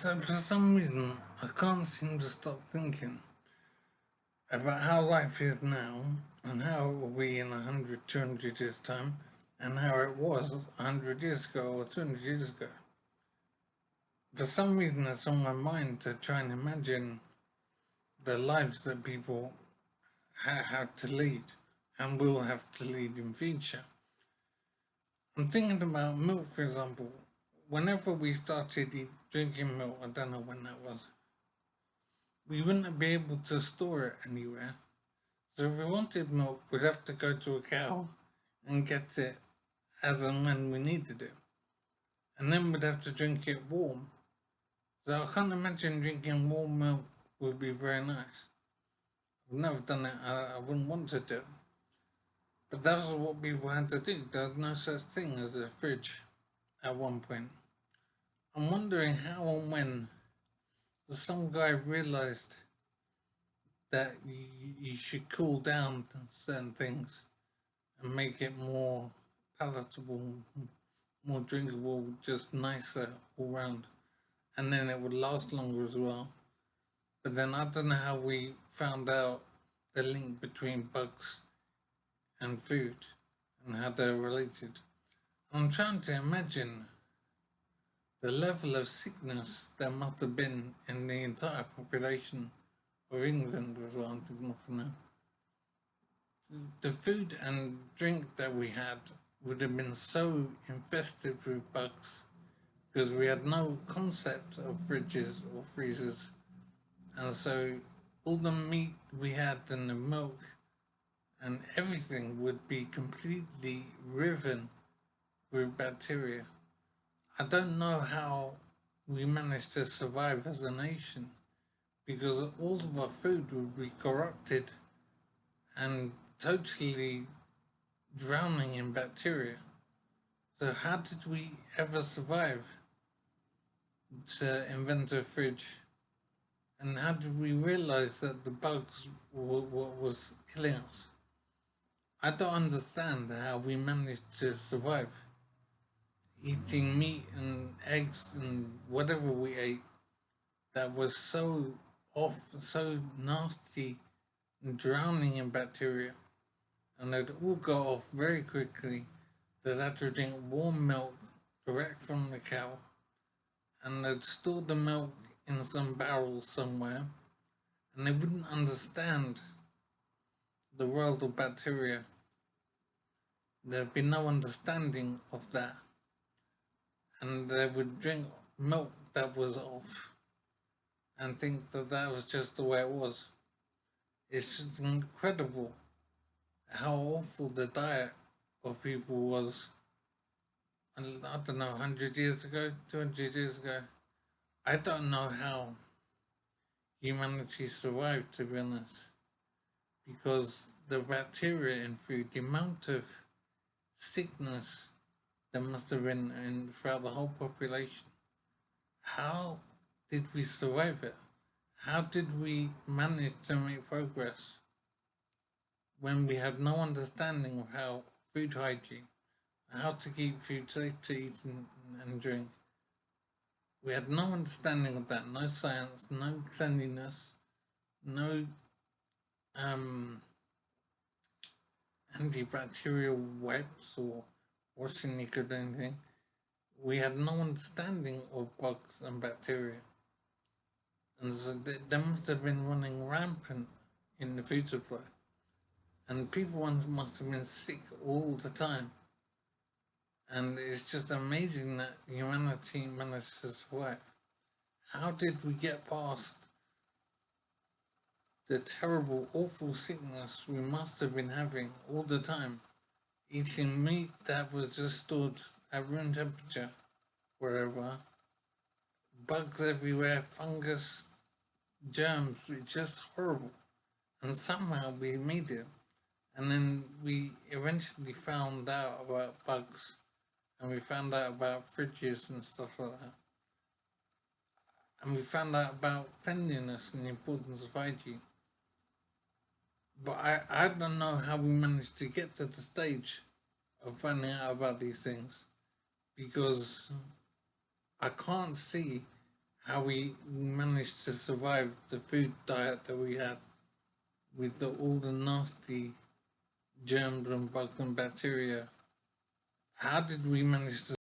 So for some reason, I can't seem to stop thinking about how life is now and how it will be in 100, 200 years' time and how it was 100 years ago or 200 years ago. For some reason, it's on my mind to try and imagine the lives that people have to lead and will have to lead in future. I'm thinking about milk, for example. Whenever we started drinking milk, I don't know when that was, we wouldn't be able to store it anywhere. So if we wanted milk, we'd have to go to a cow and get it as and when we needed it. And then we'd have to drink it warm. So I can't imagine drinking warm milk would be very nice. I've never done it, I wouldn't want to do it. But that was what people had to do. There was no such thing as a fridge at one point. I'm wondering how and when some guy realised that you should cool down certain things and make it more palatable, more drinkable, just nicer all round. And then it would last longer as well. But then I don't know how we found out the link between bugs and food and how they're related. I'm trying to imagine the level of sickness there must have been in the entire population of England as well. I'm thinking of now. The food and drink that we had would have been so infested with bugs because we had no concept of fridges or freezers, and so all the meat we had and the milk and everything would be completely riven with bacteria. I don't know how we managed to survive as a nation because all of our food would be corrupted and totally drowning in bacteria. So how did we ever survive to invent a fridge? And how did we realize that the bugs were what was killing us? I don't understand how we managed to survive eating meat and eggs and whatever we ate that was so off, so nasty and drowning in bacteria. And they'd all go off very quickly. They'd have to drink warm milk direct from the cow, and they'd store the milk in some barrels somewhere, and they wouldn't understand the world of bacteria. There'd be no understanding of that, and they would drink milk that was off and think that that was just the way it was. It's just incredible how awful the diet of people was. And I don't know, 100 years ago, 200 years ago. I don't know how humanity survived, to be honest, because the bacteria in food, the amount of sickness there must have been throughout the whole population. How did we survive it? How did we manage to make progress when we had no understanding of how food hygiene, how to keep food safe to eat and drink? We had no understanding of that, no science, no cleanliness, no antibacterial wipes or washing liquid or anything. We had no understanding of bugs and bacteria. And so they must have been running rampant in the food supply. And people must have been sick all the time. And it's just amazing that humanity managed to survive. How did we get past the terrible, awful sickness we must have been having all the time? Eating meat that was just stored at room temperature, wherever. Bugs everywhere, fungus, germs, it's just horrible. And somehow we made it. And then we eventually found out about bugs. And we found out about fridges and stuff like that. And we found out about cleanliness and the importance of hygiene. But I don't know how we managed to get to the stage of finding out about these things, because I can't see how we managed to survive the food diet that we had with all the nasty germs and bugs and bacteria. How did we manage to